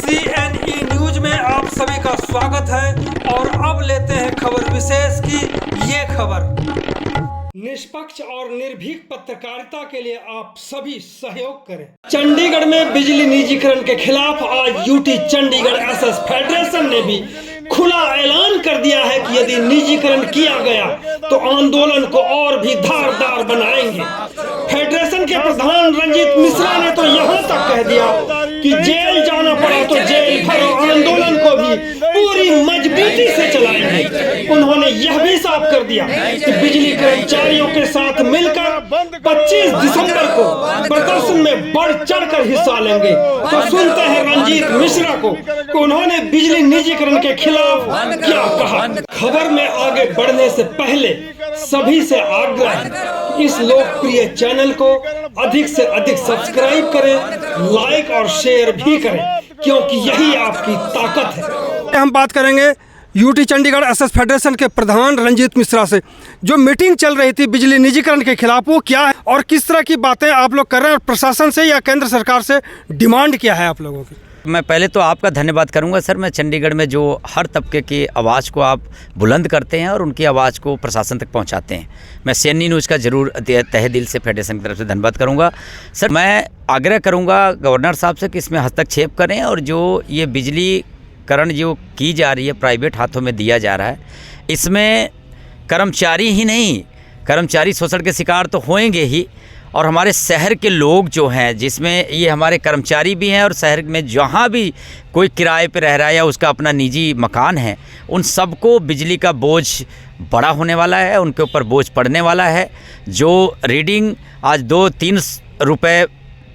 CNE news में आप सभी का स्वागत है और अब लेते हैं खबर विशेष की ये खबर। निष्पक्ष और निर्भीक पत्रकारिता के लिए आप सभी सहयोग करें। चंडीगढ़ में बिजली निजीकरण के खिलाफ आज यूटी चंडीगढ़ एसएस फेडरेशन ने भी खुला ऐलान कर दिया है कि यदि निजीकरण किया गया तो आंदोलन को और भी धारदार बनाएंगे। फेडरेशन के प्रधान रंजीत मिश्रा ने तो यहाँ तक कह दिया कि जेल जाना पड़ा तो जेल भरो, आंदोलन को भी पूरी मजबूती से चलाएंगे। उन्होंने यह भी साफ कर दिया कि बिजली कर्मचारियों के साथ मिलकर 25 दिसंबर को प्रदर्शन में बढ़ चढ़कर हिस्सा लेंगे। तो सुनते हैं रंजीत मिश्रा को कि उन्होंने बिजली निजीकरण के खिलाफ क्या कहा। खबर में आगे बढ़ने से पहले सभी से आग्रह, इस लोकप्रिय चैनल को अधिक से अधिक सब्सक्राइब करें, लाइक और शेयर भी करें, क्योंकि यही आपकी ताकत है। हम बात करेंगे यूटी चंडीगढ़ एसएस फेडरेशन के प्रधान रंजीत मिश्रा से। जो मीटिंग चल रही थी बिजली निजीकरण के खिलाफ, वो क्या है और किस तरह की बातें आप लोग कर रहे हैं, प्रशासन से या केंद्र सरकार से डिमांड क्या है आप लोगों की? मैं पहले तो आपका धन्यवाद करूंगा सर। मैं चंडीगढ़ में जो हर तबके की आवाज़ को आप बुलंद करते हैं और उनकी आवाज़ को प्रशासन तक पहुंचाते हैं, मैं CNE न्यूज़ का ज़रूर तहे दिल से फेडरेशन की तरफ से धन्यवाद करूंगा। सर, मैं आग्रह करूंगा गवर्नर साहब से कि इसमें हस्तक्षेप करें और जो ये बिजलीकरण जो की जा रही है, प्राइवेट हाथों में दिया जा रहा है, इसमें कर्मचारी ही नहीं, कर्मचारी शोषण के शिकार तो होंगे ही, और हमारे शहर के लोग जो हैं, जिसमें ये हमारे कर्मचारी भी हैं और शहर में जहाँ भी कोई किराए पे रह रहा है या उसका अपना निजी मकान है, उन सबको बिजली का बोझ बड़ा होने वाला है, उनके ऊपर बोझ पड़ने वाला है। जो रीडिंग आज 2-3 रुपये,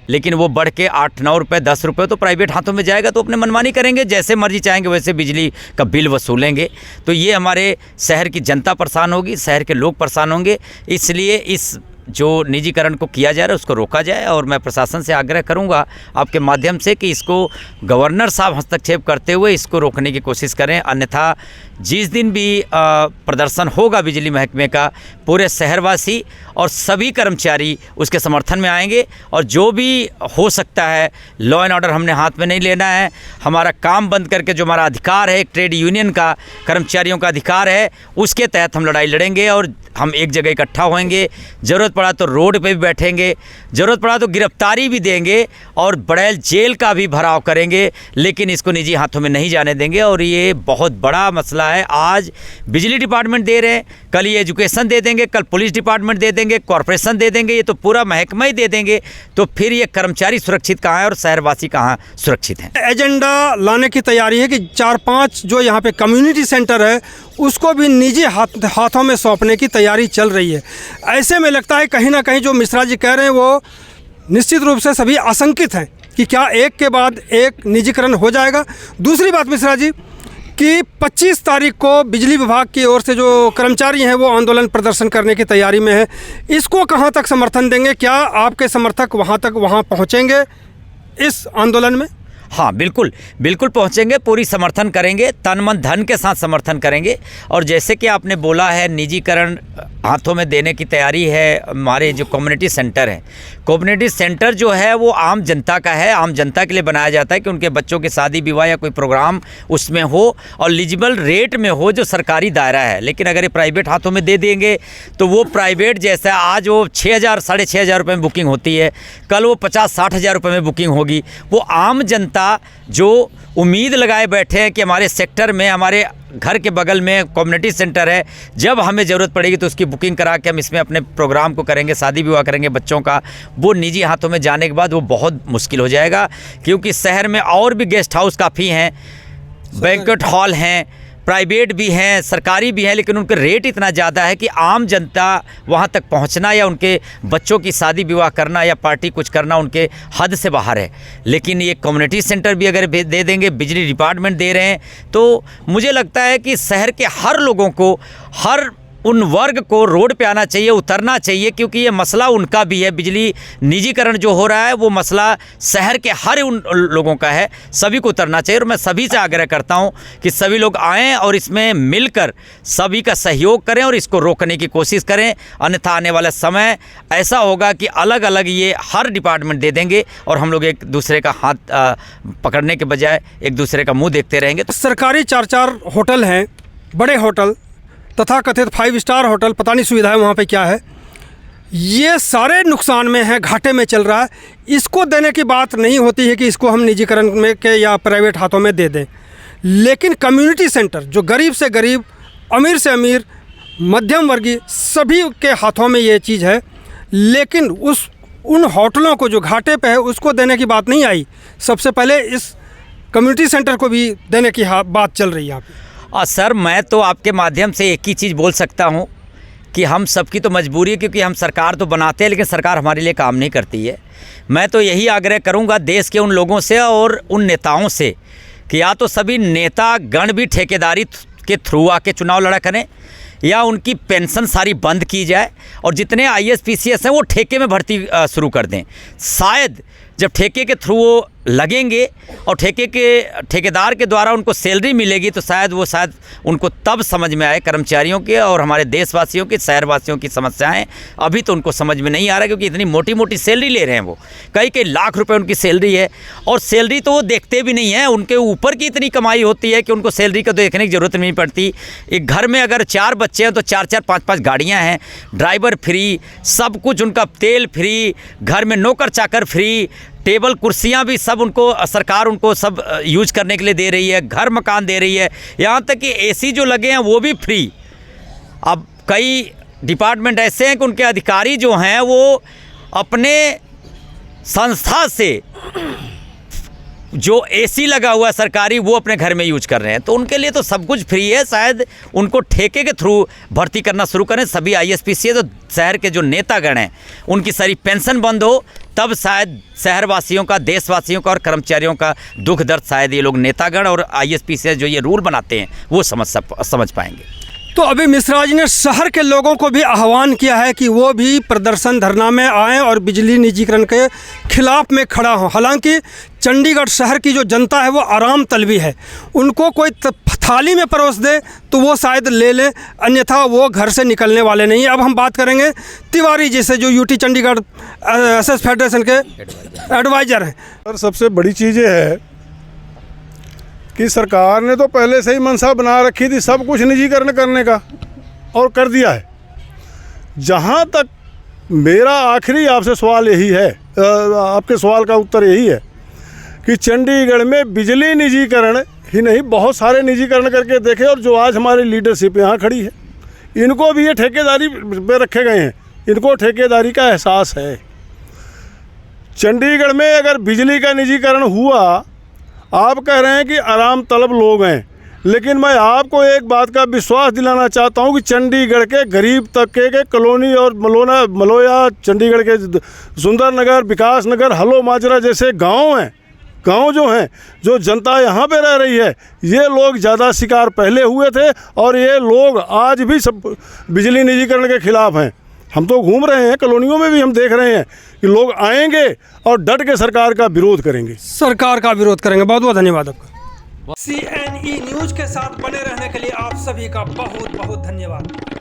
लेकिन वो बढ़ के 8-9 रुपये 10 रुपये तो प्राइवेट हाथों में जाएगा, तो अपने मनमानी करेंगे, जैसे मर्जी चाहेंगे वैसे बिजली का बिल वसूलेंगे। तो ये हमारे शहर की जनता परेशान होगी, शहर के लोग परेशान होंगे। इसलिए इस जो निजीकरण को किया जा रहा है उसको रोका जाए, और मैं प्रशासन से आग्रह करूंगा आपके माध्यम से कि इसको गवर्नर साहब हस्तक्षेप करते हुए इसको रोकने की कोशिश करें। अन्यथा जिस दिन भी प्रदर्शन होगा बिजली महकमे का, पूरे शहरवासी और सभी कर्मचारी उसके समर्थन में आएंगे, और जो भी हो सकता है लॉ एंड ऑर्डर हमने हाथ में नहीं लेना है। हमारा काम बंद करके जो हमारा अधिकार है, एक ट्रेड यूनियन का कर्मचारियों का अधिकार है, उसके तहत हम लड़ाई लड़ेंगे और हम एक जगह इकट्ठा होंगे। ज़रूरत पड़ा तो रोड पे भी बैठेंगे, ज़रूरत पड़ा तो गिरफ्तारी भी देंगे और बड़ैल जेल का भी भराव करेंगे, लेकिन इसको निजी हाथों में नहीं जाने देंगे। और ये बहुत बड़ा मसला है। आज बिजली डिपार्टमेंट दे रहे हैं, कल ये एजुकेशन दे देंगे, कल पुलिस डिपार्टमेंट दे देंगे, कॉरपोरेशन दे देंगे, ये तो पूरा महकमा ही दे देंगे। तो फिर ये कर्मचारी सुरक्षित कहाँ है और शहरवासी कहाँ सुरक्षित हैं? एजेंडा लाने की तैयारी है कि 4-5 जो यहाँ पे कम्युनिटी सेंटर है उसको भी निजी हाथों में सौंपने की तैयारी चल रही है। ऐसे में लगता है कहीं ना कहीं जो मिश्रा जी कह रहे हैं वो निश्चित रूप से सभी आशंकित हैं कि क्या एक के बाद एक निजीकरण हो जाएगा। दूसरी बात मिश्रा जी कि 25 तारीख को बिजली विभाग की ओर से जो कर्मचारी हैं वो आंदोलन प्रदर्शन करने की तैयारी में है, इसको कहाँ तक समर्थन देंगे? क्या आपके समर्थक वहाँ पहुँचेंगे इस आंदोलन में? हाँ, बिल्कुल बिल्कुल पहुँचेंगे, पूरी समर्थन करेंगे, तन मन धन के साथ समर्थन करेंगे। और जैसे कि आपने बोला है, निजीकरण हाथों में देने की तैयारी है। हमारे जो कम्युनिटी सेंटर है, कम्युनिटी सेंटर जो है वो आम जनता का है, आम जनता के लिए बनाया जाता है कि उनके बच्चों की शादी विवाह या कोई प्रोग्राम उसमें हो और एलिजिबल रेट में हो, जो सरकारी दायरा है। लेकिन अगर ये प्राइवेट हाथों में दे देंगे तो वो प्राइवेट जैसा आज वो 6,000 साढ़े 6,000 रुपये में बुकिंग होती है, कल वो 50-60 हज़ार रुपये में बुकिंग होगी। वो आम जनता जो उम्मीद लगाए बैठे हैं कि हमारे सेक्टर में, हमारे घर के बगल में कम्युनिटी सेंटर है, जब हमें ज़रूरत पड़ेगी तो उसकी बुकिंग करा के हम इसमें अपने प्रोग्राम को करेंगे, शादी विवाह करेंगे बच्चों का, वो निजी हाथों में जाने के बाद वो बहुत मुश्किल हो जाएगा। क्योंकि शहर में और भी गेस्ट हाउस काफ़ी हैं, बैंक्वेट हॉल हैं, प्राइवेट भी हैं, सरकारी भी हैं, लेकिन उनका रेट इतना ज़्यादा है कि आम जनता वहाँ तक पहुँचना या उनके बच्चों की शादी विवाह करना या पार्टी कुछ करना उनके हद से बाहर है। लेकिन ये कम्युनिटी सेंटर भी अगर दे देंगे, बिजली डिपार्टमेंट दे रहे हैं, तो मुझे लगता है कि शहर के हर लोगों को, हर उन वर्ग को रोड पे आना चाहिए, उतरना चाहिए, क्योंकि ये मसला उनका भी है। बिजली निजीकरण जो हो रहा है वो मसला शहर के हर उन लोगों का है, सभी को उतरना चाहिए। और मैं सभी से आग्रह करता हूं कि सभी लोग आएँ और इसमें मिलकर सभी का सहयोग करें और इसको रोकने की कोशिश करें। अन्यथा आने वाला समय ऐसा होगा कि अलग अलग ये हर डिपार्टमेंट दे देंगे और हम लोग एक दूसरे का हाथ पकड़ने के बजाय एक दूसरे का मुँह देखते रहेंगे। सरकारी 4 होटल हैं, बड़े होटल, तथा कथित 5 स्टार होटल, पता नहीं सुविधाएं वहाँ पे क्या है, ये सारे नुकसान में है, घाटे में चल रहा है। इसको देने की बात नहीं होती है कि इसको हम निजीकरण में के या प्राइवेट हाथों में दे दें, लेकिन कम्युनिटी सेंटर जो गरीब से गरीब, अमीर से अमीर, मध्यम वर्गीय सभी के हाथों में ये चीज़ है, लेकिन उन होटलों को जो घाटे पे है उसको देने की बात नहीं आई। सबसे पहले इस कम्युनिटी सेंटर को भी देने की बात चल रही है यहाँ पे। सर, मैं तो आपके माध्यम से एक ही चीज़ बोल सकता हूँ कि हम सबकी तो मजबूरी है, क्योंकि हम सरकार तो बनाते हैं लेकिन सरकार हमारे लिए काम नहीं करती है। मैं तो यही आग्रह करूँगा देश के उन लोगों से और उन नेताओं से कि या तो सभी नेता गण भी ठेकेदारी के थ्रू आके चुनाव लड़ा करें, या उनकी पेंशन सारी बंद की जाए और जितने IAS PCS हैं वो ठेके में भर्ती शुरू कर दें। शायद जब ठेके के थ्रू वो लगेंगे और ठेकेदार के द्वारा उनको सैलरी मिलेगी तो शायद उनको तब समझ में आए कर्मचारियों के और हमारे देशवासियों की, शहरवासियों की समस्याएं। अभी तो उनको समझ में नहीं आ रहा, क्योंकि इतनी मोटी मोटी सैलरी ले रहे हैं वो, कई लाख रुपए उनकी सैलरी है और सैलरी तो वो देखते भी नहीं है। उनके ऊपर की इतनी कमाई होती है कि उनको सैलरी का तो देखने की ज़रूरत नहीं पड़ती। एक घर में अगर 4 बच्चे हैं तो 4-4, 5-5 गाड़ियाँ हैं, ड्राइवर फ्री, सब कुछ उनका, तेल फ्री, घर में नौकर चाकर फ्री, टेबल कुर्सियां भी सब उनको सरकार उनको सब यूज करने के लिए दे रही है, घर मकान दे रही है, यहाँ तक कि AC जो लगे हैं वो भी फ्री। अब कई डिपार्टमेंट ऐसे हैं कि उनके अधिकारी जो हैं वो अपने संस्था से जो AC लगा हुआ है सरकारी वो अपने घर में यूज कर रहे हैं, तो उनके लिए तो सब कुछ फ्री है। शायद उनको ठेके के थ्रू भर्ती करना शुरू करें सभी IAS PCS, तो शहर के जो नेतागण हैं उनकी सारी पेंशन बंद हो, तब शायद शहरवासियों का, देशवासियों का और कर्मचारियों का दुख दर्द शायद ये लोग नेतागण और IAS PCS जो ये रूल बनाते हैं वो समझ पाएंगे। तो अभी मिश्रा जी ने शहर के लोगों को भी आह्वान किया है कि वो भी प्रदर्शन धरना में आएँ और बिजली निजीकरण के खिलाफ में खड़ा हों। हालांकि चंडीगढ़ शहर की जो जनता है वो आराम तलबी है, उनको कोई थाली में परोस दे तो वो शायद ले लें, अन्यथा वो घर से निकलने वाले नहीं। अब हम बात करेंगे तिवारी जी से, जो UT चंडीगढ़ SS फेडरेशन के एडवाइज़र हैं। सर, सबसे बड़ी चीज़ ये है कि सरकार ने तो पहले से ही मनसा बना रखी थी सब कुछ निजीकरण करने का, और कर दिया है। जहाँ तक मेरा आखिरी आपसे सवाल यही है, आपके सवाल का उत्तर यही है कि चंडीगढ़ में बिजली निजीकरण ही नहीं, बहुत सारे निजीकरण करके देखे, और जो आज हमारी लीडरशिप यहाँ खड़ी है इनको भी ये ठेकेदारी पे रखे गए हैं, इनको ठेकेदारी का एहसास है। चंडीगढ़ में अगर बिजली का निजीकरण हुआ, आप कह रहे हैं कि आराम तलब लोग हैं, लेकिन मैं आपको एक बात का विश्वास दिलाना चाहता हूं कि चंडीगढ़ के गरीब तबके के कॉलोनी और मलोया, चंडीगढ़ के सुंदर नगर, विकास नगर, हलो माजरा जैसे गांव हैं, गांव जो हैं, जो जनता यहाँ पे रह रही है, ये लोग ज़्यादा शिकार पहले हुए थे और ये लोग आज भी सब बिजली निजीकरण के खिलाफ हैं। हम तो घूम रहे हैं कॉलोनियों में भी, हम देख रहे हैं कि लोग आएंगे और डट के सरकार का विरोध करेंगे, सरकार का विरोध करेंगे। बहुत बहुत धन्यवाद आपका। CNE न्यूज़ के साथ बने रहने के लिए आप सभी का बहुत बहुत धन्यवाद।